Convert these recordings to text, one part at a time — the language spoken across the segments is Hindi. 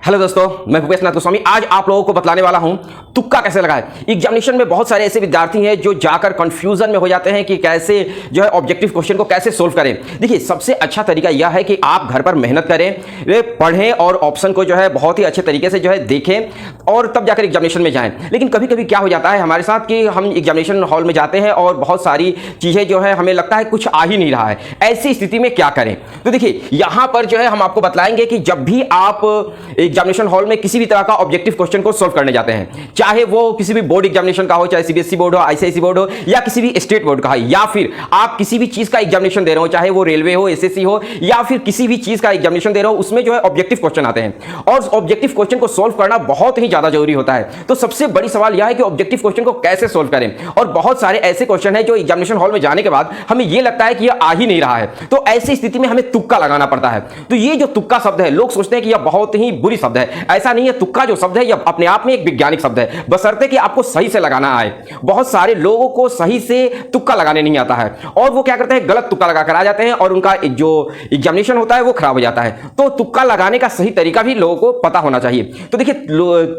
हेलो दोस्तों, मैं भूपेश नाथ गोस्वामी आज आप लोगों को बतलाने वाला हूं तुक्का कैसे लगाएं। एग्जामिनेशन में बहुत सारे ऐसे विद्यार्थी हैं जो जाकर कंफ्यूजन में हो जाते हैं कि कैसे जो है ऑब्जेक्टिव क्वेश्चन को कैसे सोल्व करें। देखिए, सबसे अच्छा तरीका यह है कि आप घर पर मेहनत करें, पढ़ें और ऑप्शन को जो है बहुत ही अच्छे तरीके से जो है देखें और तब जाकर एग्जामिनेशन में जाएं। लेकिन कभी कभी क्या हो जाता है हमारे साथ कि हम एग्जामिनेशन हॉल में जाते हैं और बहुत सारी चीजें जो है हमें लगता है कुछ आ ही नहीं रहा है। ऐसी स्थिति में क्या करें? तो देखिए, यहां पर जो है हम आपको बतलाएंगे कि जब भी आप एग्जामिनेशन हॉल में किसी भी तरह का ऑब्जेक्टिव क्वेश्चन को सॉल्व करने जाते हैं, चाहे वो किसी भी बोर्ड एग्जामिनेशन का हो, चाहे सीबीएसई बोर्ड हो, आईसीआईसी बोर्ड हो या किसी भी स्टेट बोर्ड का हो, या फिर आप किसी भी चीज का एग्जामिनेशन दे रहे हो, चाहे वो रेलवे हो, एसएससी हो या फिर किसी भी चीज का एग्जामिनेशन दे रहे हो, उसमें जो है ऑब्जेक्टिव क्वेश्चन आते हैं और ऑब्जेक्टिव क्वेश्चन को सॉल्व करना बहुत ही ज्यादा जरूरी होता है। तो सबसे बड़ी सवाल यह है कि ऑब्जेक्टिव क्वेश्चन को कैसे सॉल्व करें। और बहुत सारे ऐसे क्वेश्चन है जो एग्जामिनेशन हॉल में जाने के बाद हमें यह लगता है कि यह आ ही नहीं रहा है, तो ऐसी स्थिति में हमें तुक्का लगाना पड़ता है। तो ये जो तुक्का शब्द है, लोग सोचते हैं कि यह बहुत ही बुरी शब्द है। ऐसा नहीं है। तुक्का जो शब्द है यह अपने आप में एक वैज्ञानिक शब्द है, बशर्ते कि आपको सही से लगाना आए। बहुत सारे लोगों को सही से तुक्का लगाने नहीं आता है और वो क्या करते हैं, गलत तुक्का लगाकर आ जाते हैं और उनका जो एग्जामिनेशन होता है वो खराब हो जाता है। तो तुक्का लगाने का सही तरीका भी लोगों को पता होना चाहिए। तो देखिए,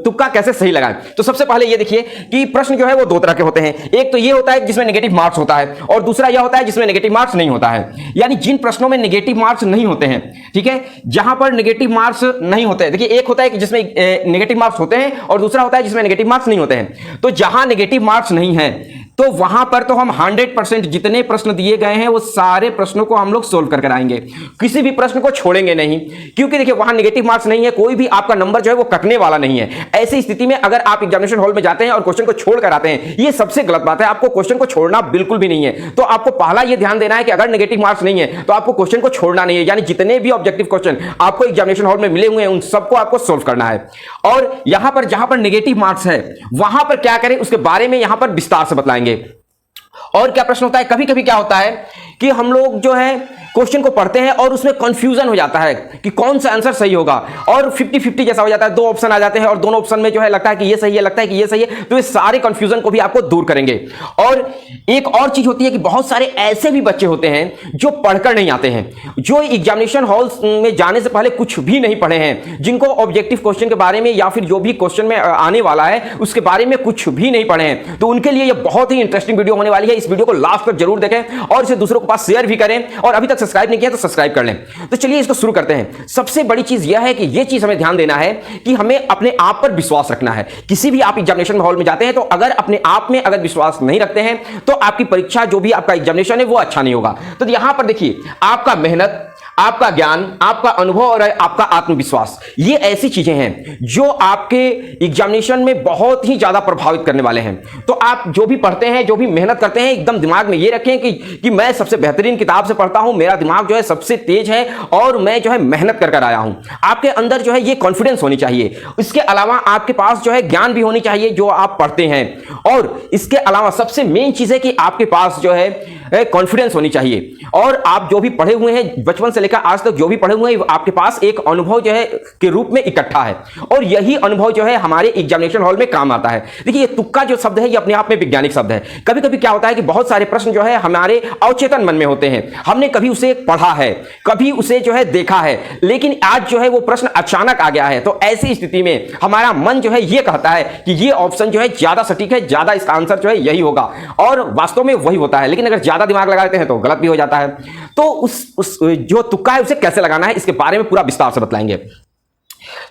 तुक्का कैसे सही लगाएं। तो सबसे पहले ये देखिए कि प्रश्न जो है वो दो तरह के होते हैं। एक तो ये होता है जिसमें नेगेटिव मार्क्स होता है और दूसरा यह होता है जिसमें नेगेटिव मार्क्स नहीं होता है। यानी जिन प्रश्नों में नेगेटिव मार्क्स नहीं होते हैं, ठीक है, जहां पर नेगेटिव मार्क्स नहीं होते हैं। देखिए, एक होता है कि जिसमें नेगेटिव मार्क्स होते हैं और दूसरा होता है जिसमें नेगेटिव मार्क्स नहीं होते हैं। तो जहां नेगेटिव मार्क्स नहीं है तो वहां पर तो हम 100% जितने प्रश्न दिए गए हैं वो सारे प्रश्नों को हम लोग सोल्व कर आएंगे, किसी भी प्रश्न को छोड़ेंगे नहीं, क्योंकि देखिए वहां नेगेटिव मार्क्स नहीं है, कोई भी आपका नंबर जो है वो कटने वाला नहीं है। ऐसी स्थिति में अगर आप एग्जामिनेशन हॉल में जाते हैं और क्वेश्चन को छोड़ कर आते हैं, ये सबसे गलत बात है। आपको क्वेश्चन को छोड़ना बिल्कुल भी नहीं है। तो आपको पहला ये ध्यान देना है कि अगर नेगेटिव मार्क्स नहीं है तो आपको क्वेश्चन को छोड़ना नहीं है। यानी जितने भी ऑब्जेक्टिव क्वेश्चन आपको एग्जामिनेशन हॉल में मिले हुए हैं उन सबको आपको सोल्व करना है। और यहां पर जहां पर नेगेटिव मार्क्स है वहां पर क्या करें उसके बारे में यहां पर विस्तार से बतलाएंगे। और क्या प्रश्न होता है, कभी कभी क्या होता है कि हम लोग जो है क्वेश्चन को पढ़ते हैं और उसमें कंफ्यूजन हो जाता है कि कौन सा आंसर सही होगा और 50-50 जैसा हो जाता है। दो ऑप्शन आ जाते हैं और दोनों ऑप्शन में जो है लगता है कि ये सही है, लगता है कि ये सही है। तो ये सारे कंफ्यूजन को भी आपको दूर करेंगे। और एक और चीज होती है कि बहुत सारे ऐसे भी बच्चे होते हैं जो पढ़कर नहीं आते हैं, जो एग्जामिनेशन हॉल में जाने से पहले कुछ भी नहीं पढ़े हैं, जिनको ऑब्जेक्टिव क्वेश्चन के बारे में या फिर जो भी क्वेश्चन में आने वाला है उसके बारे में कुछ भी नहीं पढ़े हैं। तो उनके लिए यह बहुत ही इंटरेस्टिंग वीडियो होने वाली है। इस वीडियो को लास्ट तक जरूर देखें और इसे दूसरों के पास शेयर भी करें और अभी तक सब्सक्राइब नहीं किया तो सब्सक्राइब कर लें। तो चलिए इसको शुरू करते हैं। सबसे बड़ी चीज यह है कि यह चीज हमें ध्यान देना है कि हमें अपने आप पर विश्वास रखना है। किसी भी आप एग्जामिनेशन हॉल में जाते हैं तो अगर अपने आप में अगर विश्वास नहीं रखते हैं तो आपकी परीक्षा जो भी आपका एग्जामिनेशन है वो अच्छा नहीं होगा। तो यहां पर देखिए, आपका मेहनत, आपका ज्ञान, आपका अनुभव और आपका आत्मविश्वास, ये ऐसी चीजें हैं जो आपके एग्जामिनेशन में बहुत ही ज्यादा प्रभावित करने वाले हैं। तो आप जो भी पढ़ते हैं, जो भी मेहनत करते हैं, एकदम दिमाग में ये रखें कि मैं सबसे बेहतरीन किताब से पढ़ता हूं, मेरा दिमाग जो है सबसे तेज है और मैं जो है मेहनत कर आया हूं। आपके अंदर जो है ये कॉन्फिडेंस होनी चाहिए। इसके अलावा आपके पास जो है ज्ञान भी होनी चाहिए जो आप पढ़ते हैं। और इसके अलावा सबसे मेन चीज है कि आपके पास जो है कॉन्फिडेंस होनी चाहिए। और आप जो भी पढ़े हुए हैं, बचपन से लेकर आज तक जो भी पढ़े हुए हैं, आपके पास एक अनुभव जो है के रूप में इकट्ठा है और यही अनुभव जो है हमारे एग्जामिनेशन हॉल में काम आता है। देखिए, ये तुक्का जो शब्द है ये अपने आप में वैज्ञानिक शब्द है। कभी कभी क्या होता है कि बहुत सारे प्रश्न जो है हमारे अवचेतन मन में होते हैं, हमने कभी उसे पढ़ा है, कभी उसे जो है देखा है, लेकिन आज जो है वो प्रश्न अचानक आ गया है। तो ऐसी स्थिति में हमारा मन जो है ये कहता है कि ये ऑप्शन जो है ज्यादा सटीक है, ज्यादा इसका आंसर जो है यही होगा और वास्तव में वही होता है। लेकिन अगर ज्यादा दिमाग लगाते हैं तो गलत भी हो जाता है। तो उस जो तुक्का है उसे कैसे लगाना है इसके बारे में पूरा विस्तार से बतलाएंगे।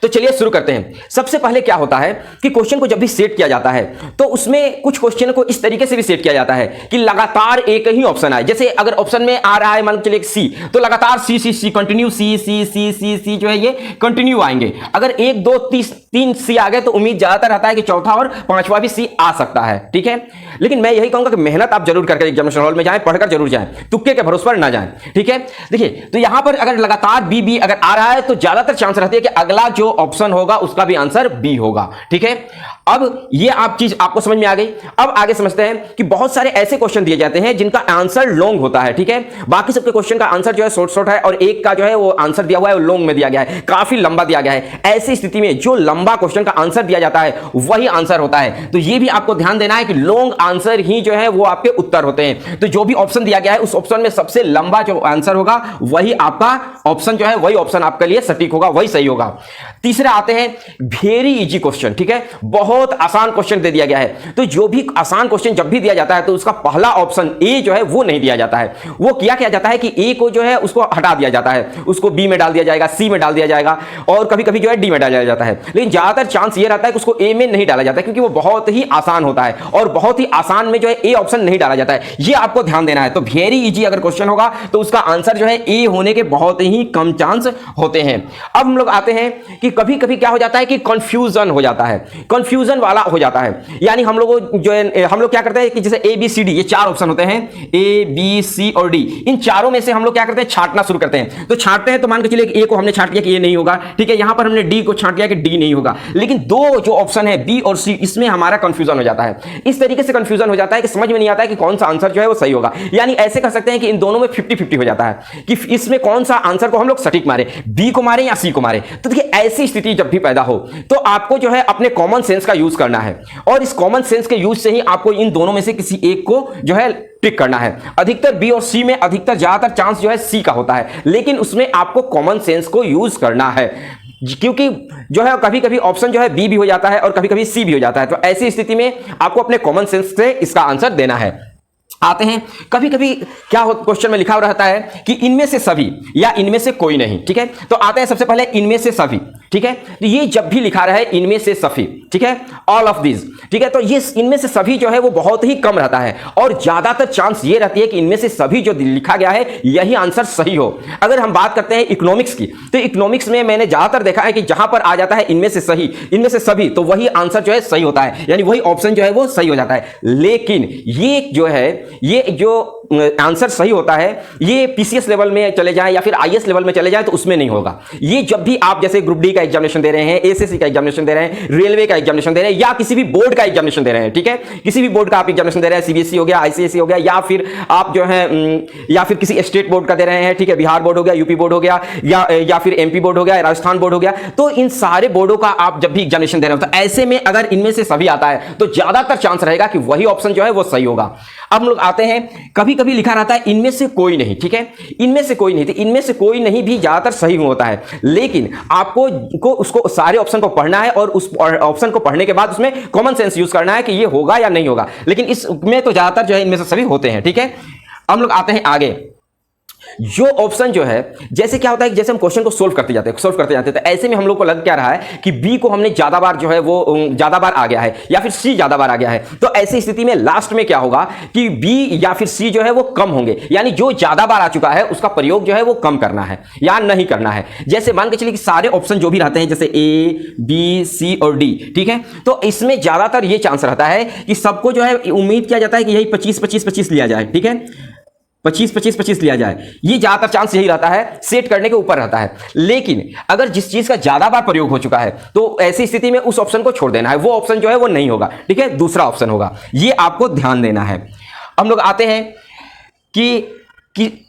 तो चलिए शुरू करते हैं। सबसे पहले क्या होता है कि क्वेश्चन को जब भी सेट किया जाता है तो उसमें कुछ क्वेश्चन को इस तरीके से भी सेट किया जाता है कि लगातार एक ही ऑप्शन आए। जैसे अगर ऑप्शन में आ रहा है मान चलिए सी, तो लगातार सी सी सी कंटिन्यू सी सी सी सी सी जो है ये कंटिन्यू आएंगे। अगर 1 2 3 सी आ गए तो उम्मीद ज्यादातर रहता है कि चौथा और पांचवा भी सी आ सकता है, ठीक है। लेकिन मैं यही कहूंगा कि मेहनत आप जरूर करके एग्जामिनेशन हॉल में जाएं, पढ़कर जरूर जाएं, तुक्के के भरोसे पर ना जाएं, ठीक है। देखिए, तो यहां पर अगर लगातार बी बी अगर आ रहा है तो ज्यादातर चांस रहती है कि अगला जो ऑप्शन होगा उसका भी आंसर बी होगा, ठीक है। अब ये आप चीज आपको समझ में आ गई। अब आगे समझते हैं कि बहुत सारे ऐसे क्वेश्चन दिए जाते हैं जिनका आंसर लॉन्ग होता है, ठीक है। बाकी सबके क्वेश्चन का आंसर जो है शॉर्ट शॉर्ट है और एक का जो है वो आंसर दिया हुआ है वो लॉन्ग में दिया गया है, काफी लंबा दिया गया है। ऐसी स्थिति में जो लंबा क्वेश्चन का आंसर दिया जाता है वही आंसर होता है। तो ये भी आपको ध्यान देना है कि लॉन्ग आंसर ही जो है वो आपके उत्तर होते हैं। तो जो भी ऑप्शन दिया गया है उस ऑप्शन में सबसे लंबा जो आंसर होगा वही आपका ऑप्शन जो है वही ऑप्शन आपके लिए सटीक होगा, वही सही होगा। तीसरा आते हैं वेरी इजी क्वेश्चन, ठीक है। बहुत आसान क्वेश्चन दे दिया गया है, तो जो भी आसान क्वेश्चन जब भी दिया जाता है तो उसका पहला ऑप्शन ए जो है वो नहीं दिया जाता है। वो किया जाता है कि ए को जो है उसको हटा दिया जाता है, उसको बी में डाल दिया जाएगा, सी में डाल दिया जाएगा और कभी कभी जो है डी में डाला जाता है। लेकिन ज्यादातर चांस ये रहता है कि उसको ए में नहीं डाला जाता है क्योंकि वो बहुत ही आसान होता है और बहुत ही आसान में जो है ए ऑप्शन नहीं डाला जाता है। ये आपको ध्यान देना है। तो वेरी इजी अगर क्वेश्चन होगा तो उसका आंसर जो है ए होने के बहुत ही कम चांस होते हैं। अब हम लोग आते हैं कि कभी कभी क्या हो जाता है कि कंफ्यूजन हो जाता है, कंफ्यूजन वाला हो जाता है। यानी हम लोग जो है हम लोग क्या करते हैं कि जैसे ए बी सी डी ये चार ऑप्शन होते हैं, ए बी सी और डी, इन चारों में से हम लोग क्या करते हैं छांटना शुरू करते हैं। तो छांटते हैं तो मान के चलिए ए को हमने छांट लिया कि ये नहीं होगा, ठीक है। यहां पर हमने डी को छांट लिया कि डी नहीं होगा, लेकिन दो जो ऑप्शन है बी और सी इसमें हमारा कंफ्यूजन हो जाता है। इस तरीके से कंफ्यूजन हो जाता है कि समझ में नहीं आता है कि कौन सा आंसर जो है वो सही होगा। यानी ऐसे कर सकते हैं कि इन दोनों में 50-50 हो जाता है कि इसमें कौन सा आंसर को हम लोग सटीक मारे, बी को मारे या सी को मारे। तो देखिए ऐसी स्थिति जब भी पैदा हो तो आपको जो है अपने कॉमन सेंस का यूज करना है और इस कॉमन सेंस के यूज से ही आपको इन दोनों में से किसी एक को जो है टिक करना है। अधिकतर बी और सी में अधिकतर ज्यादातर चांस जो है सी का होता है, लेकिन उसमें आपको कॉमन सेंस को यूज करना है क्योंकि जो है कभी कभी ऑप्शन जो है बी भी हो जाता है और कभी कभी सी भी हो जाता है। तो ऐसी स्थिति में आपको अपने कॉमन सेंस से इसका आंसर देना है। आते हैं कभी कभी क्या क्वेश्चन में लिखा हुआ रहता है कि इनमें से सभी या इनमें से कोई नहीं, ठीक है। तो आते हैं सबसे पहले इनमें से सभी, ठीक है। तो ये जब भी लिखा रहा है इनमें से सभी, ठीक है, ऑल ऑफ दिस, ठीक है, तो ये इनमें से सभी जो है वो बहुत ही कम रहता है और ज्यादातर चांस ये रहती है कि इनमें से सभी जो लिखा गया है यही आंसर सही हो। अगर हम बात करते हैं इकोनॉमिक्स की तो इकोनॉमिक्स में मैंने ज्यादातर देखा है कि जहां पर आ जाता है इनमें से सही, इनमें से सभी, तो वही आंसर जो है सही होता है, यानी वही ऑप्शन जो है वो सही हो जाता है। लेकिन ये जो है ये जो आंसर सही होता है ये पीसीएस लेवल में चले जाए या फिर आईएएस लेवल में चले जाए तो उसमें नहीं होगा। ये जब भी आप जैसे ग्रुप डी का एग्जामिनेशन दे रहे हैं, एसएससी का एग्जामिनेशन दे रहे हैं, रेलवे का एग्जामिनेशन दे रहे हैं या किसी भी बोर्ड का एग्जामिनेशन दे रहे हैं, ठीक है, किसी भी बोर्ड का आप एग्जामिनेशन दे रहे हैं, सीबीएसई हो गया, आईसीएसई हो गया या फिर आप जो है या फिर किसी स्टेट बोर्ड का दे रहे हैं, ठीक है, बिहार बोर्ड हो गया, यूपी बोर्ड हो गया या फिर एमपी बोर्ड हो गया, राजस्थान बोर्ड हो गया, तो इन सारे बोर्डों का आप जब भी एग्जामिनेशन दे रहे हो तो ऐसे में अगर इनमें से सभी आता है तो ज्यादातर चांस रहेगा कि वही ऑप्शन जो है वो सही होगा। अब हम लोग आते हैं कभी कभी लिखा रहता है इनमें से कोई नहीं, ठीक है, इनमें से कोई नहीं, तो इनमें से कोई नहीं भी ज्यादातर सही होता है, लेकिन आपको उसको सारे ऑप्शन को पढ़ना है और उस ऑप्शन को पढ़ने के बाद उसमें कॉमन सेंस यूज करना है कि ये होगा या नहीं होगा, लेकिन इसमें तो ज्यादातर जो है इनमें से सभी होते हैं, ठीक है। हम लोग आते हैं आगे। जो ऑप्शन जो है जैसे क्या होता है कि जैसे हम क्वेश्चन को सोल्व करते जाते हैं तो ऐसे में हम लोग को लग क्या रहा है कि बी को हमने ज्यादा बार जो है वो ज्यादा बार आ गया है या फिर सी ज्यादा बार आ गया है, तो ऐसी स्थिति में लास्ट में क्या होगा कि बी या फिर सी जो है वो कम होंगे, यानी जो ज्यादा बार आ चुका है उसका प्रयोग जो है वो कम करना है या नहीं करना है। जैसे मान के चलिए कि सारे ऑप्शन जो भी रहते हैं जैसे ए बी सी और डी, ठीक है, तो इसमें ज्यादातर ये चांस रहता है कि सबको जो है उम्मीद किया जाता है कि यही 25-25-25 लिया जाए, ठीक है, 25-25-25 लिया जाए, ये ज्यादातर चांस यही रहता है, सेट करने के ऊपर रहता है। लेकिन अगर जिस चीज का ज्यादा बार प्रयोग हो चुका है तो ऐसी स्थिति में उस ऑप्शन को छोड़ देना है, वो ऑप्शन जो है वो नहीं होगा, ठीक है, दूसरा ऑप्शन होगा, ये आपको ध्यान देना है। हम लोग आते हैं कि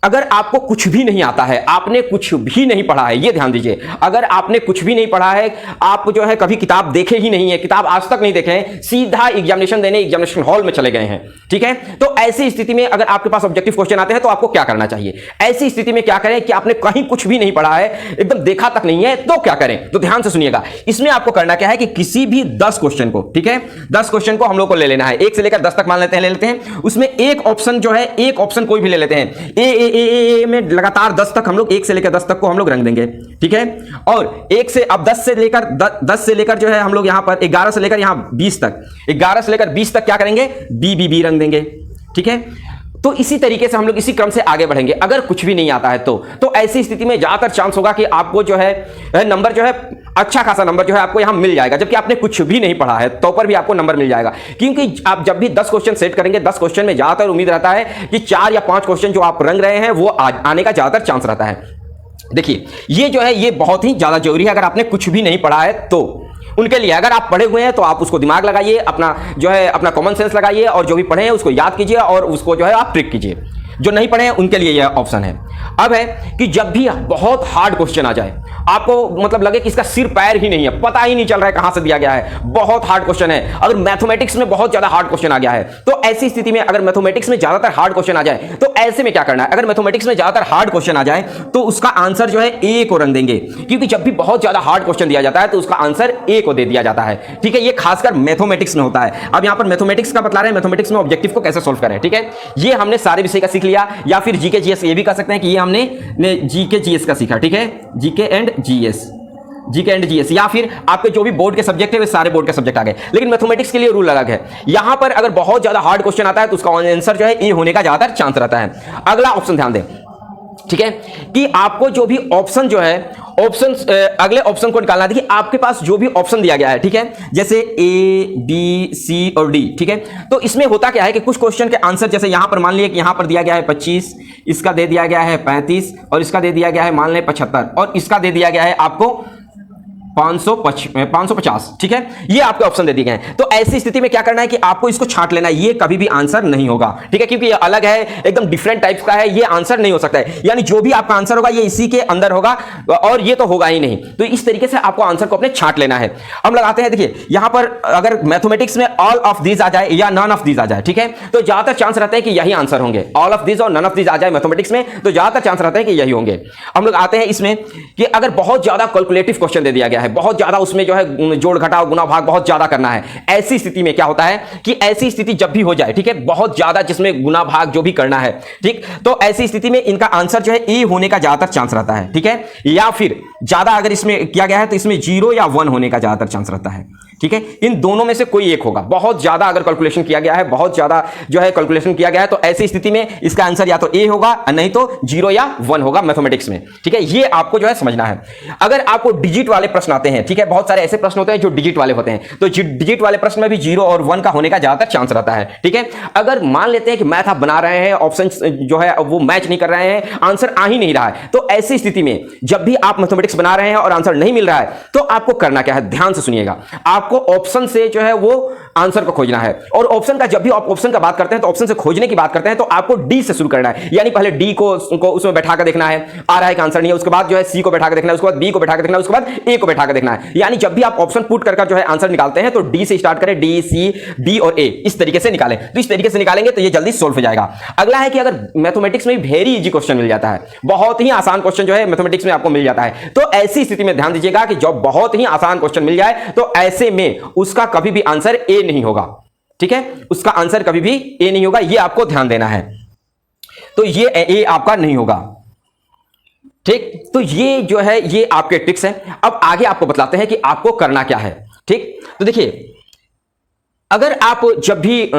अगर आपको कुछ भी नहीं आता है, आपने कुछ भी नहीं पढ़ा है, ये ध्यान दीजिए, अगर आपने कुछ भी नहीं पढ़ा है, आप जो है कभी किताब देखे ही नहीं है, किताब आज तक नहीं देखे हैं, सीधा एग्जामिनेशन देने एग्जामिनेशन हॉल में चले गए हैं, ठीक है, तो ऐसी स्थिति में अगर आपके पास ऑब्जेक्टिव क्वेश्चन आते हैं तो आपको क्या करना चाहिए? ऐसी स्थिति में क्या करें कि आपने कहीं कुछ भी नहीं पढ़ा है, एकदम देखा तक नहीं है, तो क्या करें? तो ध्यान से सुनिएगा, इसमें आपको करना क्या है कि किसी भी 10 क्वेश्चन को, ठीक है, 10 क्वेश्चन को हम लोग को ले लेना है, 1 से लेकर 10 तक मान लेते हैं, ले लेते हैं, उसमें एक ऑप्शन जो है, एक ऑप्शन कोई भी ले लेते हैं, ए में लगातार 10 तक हम लोग 1 से लेकर 10 तक को हम लोग रंग देंगे, ठीक है, और 1 से अब 10 से लेकर जो है हम लोग यहां पर 11 से लेकर यहां 20 तक, 11 से लेकर 20 तक क्या करेंगे? बी रंग देंगे, ठीक है। तो इसी तरीके से हम लोग इसी क्रम से आगे बढ़ेंगे। अगर कुछ भी नहीं आता है तो ऐसी स्थिति में ज्यादातर चांस होगा कि आपको जो है नंबर जो है अच्छा खासा नंबर जो है आपको यहां मिल जाएगा, जबकि आपने कुछ भी नहीं पढ़ा है तो पर भी आपको नंबर मिल जाएगा, क्योंकि आप जब भी 10 क्वेश्चन सेट करेंगे, 10 क्वेश्चन में ज्यादातर उम्मीद रहता है कि 4 या 5 क्वेश्चन जो आप रंग रहे हैं वो आने का ज्यादातर चांस रहता है। देखिए ये जो है ये बहुत ही ज्यादा जरूरी है। अगर आपने कुछ भी नहीं पढ़ा है तो उनके लिए। अगर आप पढ़े हुए हैं तो आप उसको दिमाग लगाइए, अपना जो है अपना कॉमन सेंस लगाइए, और जो भी पढ़े हैं उसको याद कीजिए और उसको जो है आप ट्रिक कीजिए। जो नहीं पढ़े हैं उनके लिए यह ऑप्शन है। अब है कि जब भी बहुत हार्ड क्वेश्चन आ जाए, आपको मतलब लगे कि इसका सिर पैर ही नहीं है, पता ही नहीं चल रहा है कहां से दिया गया है, बहुत हार्ड क्वेश्चन है, अगर मैथमेटिक्स में बहुत ज्यादा हार्ड क्वेश्चन आ गया है, तो ऐसी स्थिति में अगर मैथमेटिक्स में ज्यादातर हार्ड क्वेश्चन आ जाए तो ऐसे में क्या करना है? अगर मैथमेटिक्स में ज्यादातर हार्ड क्वेश्चन आ जाए तो उसका आंसर जो है ए को रंग देंगे, क्योंकि जब भी बहुत ज्यादा हार्ड क्वेश्चन दिया जाता है तो उसका आंसर ए को दे दिया जाता है। ठीक है, ये खासकर मैथमेटिक्स में होता है। अब यहां पर मैथमेटिक्स का बता रहे हैं, मैथमेटिक्स में ऑब्जेक्टिव को कैसे सोल्व करें। ठीक है, ये हमने सारे विषय का सीख लिया, या फिर जीके जीएस ये भी कह सकते हैं कि ये हमने जीके जीएस का सीखा। ठीक है, GK and GS, GK and GS, या फिर आपके जो भी बोर्ड के सब्जेक्ट है वे सारे बोर्ड के सब्जेक्ट आ गए। लेकिन मैथमेटिक्स के लिए रूल अलग है। यहां पर अगर बहुत ज्यादा हार्ड क्वेश्चन आता है तो उसका आंसर जो है ए होने का ज्यादातर चांस रहता है। अगला ऑप्शन ध्यान दें, ठीक है, कि आपको जो भी ऑप्शन जो है ऑप्शन अगले ऑप्शन को निकालना। देखिए आपके पास जो भी ऑप्शन दिया गया है, ठीक है, जैसे ए बी सी और डी, ठीक है, तो इसमें होता क्या है कि कुछ क्वेश्चन के आंसर, जैसे यहां पर मान लिया कि यहां पर दिया गया है 25, इसका दे दिया गया है 35, और इसका दे दिया गया है मान लें 75, और इसका दे दिया गया है आपको 550, ठीक है, ये आपके ऑप्शन दे दिए गए हैं। तो ऐसी स्थिति में क्या करना है कि आपको इसको छांट लेना है, ये कभी भी आंसर नहीं होगा। ठीक है, क्योंकि ये अलग है, एकदम डिफरेंट टाइप्स का है, ये आंसर नहीं हो सकता है। यानी जो भी आपका आंसर होगा ये इसी के अंदर होगा, और ये तो होगा ही नहीं। तो इस तरीके से आपको आंसर को अपने छांट लेना है। हम लगाते हैं, देखिए यहां पर अगर मैथमेटिक्स में ऑल ऑफ दीज आ जाए या नन ऑफ दीज आ जाए, ठीक है, तो ज्यादातर चांस रहते हैं कि यही आंसर होंगे। ऑल ऑफ दीज और नन ऑफ दीज आ जाए मैथमेटिक्स में तो ज्यादातर चांस रहते हैं कि यही होंगे। हम लोग आते हैं इसमें कि अगर बहुत ज्यादा कैलकुलेटिव क्वेश्चन दे दिया गया है, बहुत ज्यादा उसमें जो है जोड़ घटाव गुना भाग बहुत ज्यादा करना है, ऐसी स्थिति में क्या होता है कि ऐसी स्थिति जब भी हो जाए, ठीक है, बहुत ज्यादा जिसमें गुना भाग जो भी करना है, ठीक, तो ऐसी स्थिति में इनका आंसर जो है ए होने का ज्यादातर चांस रहता है। ठीक है, या फिर ज्यादा अगर इसमें किया गया है तो इसमें 0 या 1 होने का ज्यादातर चांस रहता है। ठीक है, इन दोनों में से कोई एक होगा। बहुत ज्यादा अगर कैलकुलेशन किया गया है, बहुत ज्यादा जो है कैलकुलेशन किया गया है, तो ऐसी स्थिति में इसका आंसर या तो ए होगा, नहीं तो 0 या 1 होगा मैथमेटिक्स में। ठीक है, ये आपको जो है समझना है। अगर आपको डिजिट वाले प्रश्न आते हैं, ठीक है, बहुत सारे ऐसे प्रश्न होते हैं जो डिजिट वाले होते हैं, तो डिजिट वाले प्रश्न में भी 0 और 1 का होने का ज्यादातर चांस रहता है। ठीक है, अगर मान लेते हैं कि मैथ आप बना रहे हैं, ऑप्शन जो है वो मैच नहीं कर रहे हैं, आंसर आ ही नहीं रहा है, तो ऐसी स्थिति में जब भी आप मैथमेटिक्स बना रहे हैं और आंसर नहीं मिल रहा है, तो आपको करना क्या है, ध्यान से सुनिएगा। आपको ऑप्शन से जो है वो आंसर को खोजना है, और ऑप्शन का जब भी आप ऑप्शन का बात करते हैं तो ऑप्शन से खोजने की बात करते हैं तो आपको डी से शुरू करना है। यानी पहले डी को उसमें बैठा कर देखना है, आ रहा है कि आंसर नहीं है, उसके बाद जो है सी को बैठा कर देखना है, उसके बाद बी को बैठा कर देखना है, उसके बाद ए को बैठा कर देखना है। यानी जब भी आप ऑप्शन पुट कर जो है आंसर निकालते हैं तो डी से स्टार्ट करें, डी सी डी और ए, इस तरीके से निकालें। तो इस तरीके से निकालेंगे तो ये जल्दी सोल्व हो जाएगा। अगला है कि अगर मैथमेटिक्स में वेरी इजी क्वेश्चन मिल जाता है, बहुत ही आसान क्वेश्चन जो है मैथमेटिक्स में आपको मिल जाता है, तो ऐसी स्थिति में ध्यान दीजिएगा कि जब बहुत ही आसान क्वेश्चन मिल जाए तो ऐसे में उसका कभी भी आंसर ए नहीं होगा। ठीक है, उसका आंसर कभी भी ए नहीं होगा, ये आपको ध्यान देना है। तो ये ए आपका नहीं होगा। ठीक, तो ये जो है ये आपके ट्रिक्स हैं। अब आगे आपको बतलाते हैं कि आपको करना क्या है। ठीक, तो देखिए अगर आप जब भी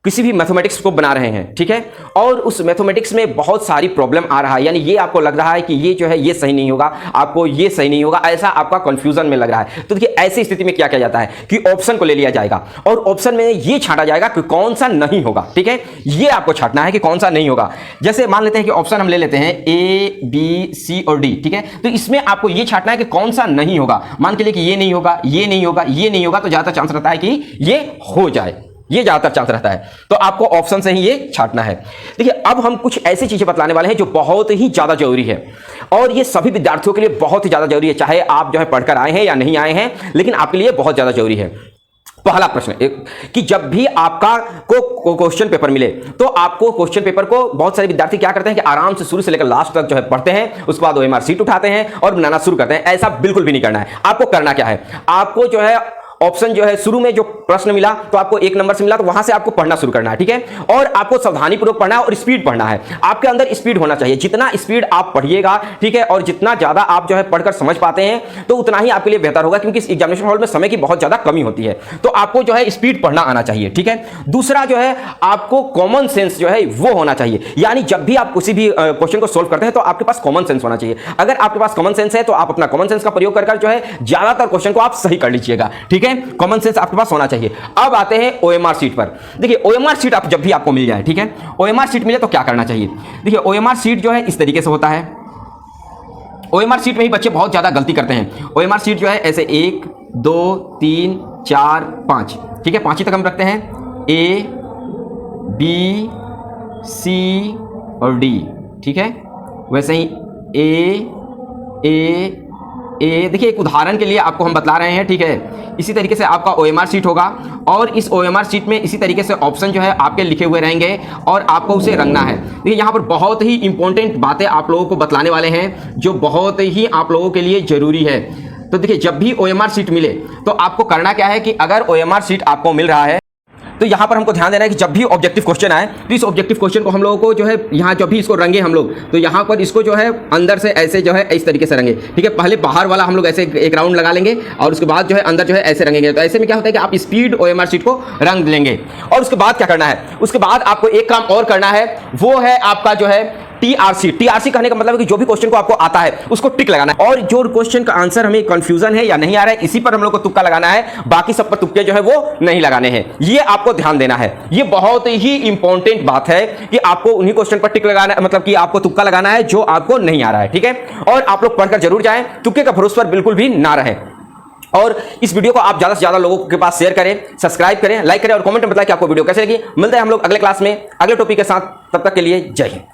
किसी भी मैथमेटिक्स को बना रहे हैं, ठीक है, और उस मैथमेटिक्स में बहुत सारी प्रॉब्लम आ रहा है, यानी ये आपको लग रहा है कि ये जो है ये सही नहीं होगा, आपको ये सही नहीं होगा, ऐसा आपका कंफ्यूजन में लग रहा है, तो देखिए ऐसी स्थिति में क्या किया जाता है कि ऑप्शन को ले लिया जाएगा और ऑप्शन में ये छांटा जाएगा कि कौन सा नहीं होगा। ठीक है, ये आपको छांटना है कि कौन सा नहीं होगा। जैसे मान लेते हैं कि ऑप्शन हम ले लेते हैं ए बी सी और डी, ठीक है, तो इसमें आपको ये छांटना है कि कौन सा नहीं होगा। मान के लिए कि ये नहीं होगा, ये नहीं होगा, ये नहीं होगा, तो ज्यादा चांस रहता है कि ये हो जाए, ये ज्यादातर चांस रहता है। तो आपको ऑप्शन से ही ये छांटना है। देखिए अब हम कुछ ऐसी चीजें बतलाने वाले हैं जो बहुत ही ज्यादा जरूरी है, और ये सभी विद्यार्थियों के लिए बहुत ही ज्यादा जरूरी है, चाहे आप जो है पढ़कर आए हैं या नहीं आए हैं, लेकिन आपके लिए बहुत ज्यादा जरूरी है। पहला प्रश्न कि जब भी आपका को क्वेश्चन पेपर मिले तो आपको क्वेश्चन पेपर को बहुत सारे विद्यार्थी क्या करते हैं कि आराम से शुरू से लेकर लास्ट तक जो है पढ़ते हैं, उसके बाद ओएमआर शीट उठाते हैं और बनाना शुरू करते हैं। ऐसा बिल्कुल भी नहीं करना है। आपको करना क्या है, आपको जो है ऑप्शन जो है शुरू में जो प्रश्न मिला तो आपको 1 नंबर से मिला, तो वहां से आपको पढ़ना शुरू करना है। ठीक है, और आपको सावधानी पूर्वक पढ़ना है और स्पीड पढ़ना है। आपके अंदर स्पीड होना चाहिए। जितना स्पीड आप पढ़िएगा, ठीक है, और जितना ज्यादा आप जो है पढ़कर समझ पाते हैं तो उतना ही आपके लिए बेहतर होगा, क्योंकि इस एग्जामिनेशन हॉल में समय की बहुत ज्यादा कमी होती है। तो आपको जो है स्पीड पढ़ना आना चाहिए। ठीक है, दूसरा जो है आपको कॉमन सेंस जो है वो होना चाहिए। यानी जब भी आप किसी भी क्वेश्चन को सोल्व करते हैं तो आपके पास कॉमन सेंस होना चाहिए। अगर आपके पास कॉमन सेंस है तो आप अपना कॉमन सेंस का प्रयोग कर जो है ज्यादातर क्वेश्चन को आप सही कर लीजिएगा। ठीक है, कॉमन सेंस आपके पास होना चाहिए। अब आते हैं ओएमआर शीट पर। देखिए ओएमआर शीट आप जब भी आपको मिल जाए, ठीक है, ओएमआर शीट मिले तो क्या करना चाहिए। देखिए ओएमआर शीट जो है इस तरीके से होता है। ओएमआर शीट में ही बच्चे बहुत ज्यादा गलती करते हैं। ओएमआर शीट जो है ऐसे 1 2 3 4 5, ठीक है, 5 ही तक हम रखते हैं, A B C और D, ठीक है। वैसे ही A देखिए एक उदाहरण के लिए आपको हम बतला रहे हैं, ठीक है। इसी तरीके से आपका OMR शीट होगा और इस OMR शीट में इसी तरीके से ऑप्शन जो है आपके लिखे हुए रहेंगे और आपको उसे रंगना है। देखिए यहाँ पर बहुत ही इंपॉर्टेंट बातें आप लोगों को बतलाने वाले हैं जो बहुत ही आप लोगों के लिए जरूरी है। तो देखिए जब भी OMR शीट मिले तो आपको करना क्या है कि अगर OMR शीट आपको मिल रहा है तो यहाँ पर हमको ध्यान देना है कि जब भी ऑब्जेक्टिव क्वेश्चन आए तो इस ऑब्जेक्टिव क्वेश्चन को हम लोगों को जो है यहाँ जब भी इसको रंगे हम लोग, तो यहाँ पर इसको जो है अंदर से ऐसे जो है इस तरीके से रंगे, ठीक है। पहले बाहर वाला हम लोग ऐसे एक राउंड लगा लेंगे और उसके बाद जो है अंदर जो है ऐसे रंगेंगे। तो ऐसे में क्या होता है कि आप स्पीड OMR शीट को रंग लेंगे। और उसके बाद क्या करना है, उसके बाद आपको एक काम और करना है, वो है आपका जो है TRC कहने का मतलब है कि जो भी क्वेश्चन को आपको आता है उसको टिक लगाना है और जो क्वेश्चन का आंसर हमें कंफ्यूजन है या नहीं आ रहा है इसी पर हम लोग को तुक्का लगाना है, बाकी सब पर तुक्के जो है वो नहीं लगाने हैं। ये आपको ध्यान देना है, ये बहुत ही इंपॉर्टेंट बात है कि आपको उन्हीं क्वेश्चन पर टिक लगाना है, मतलब कि आपको तुक्का लगाना है जो आपको नहीं आ रहा है, ठीक है। और आप लोग पढ़कर जरूर जाएं, तुक्के का भरोसा पर बिल्कुल भी ना रहे। और इस वीडियो को आप ज्यादा से ज्यादा लोगों के पास शेयर करें, सब्सक्राइब करें, लाइक करें और कमेंट में बताएं कि आपको वीडियो कैसे लगी। मिलते हैं हम लोग अगले क्लास में अगले टॉपिक के साथ, तब तक के लिए जय हिंद।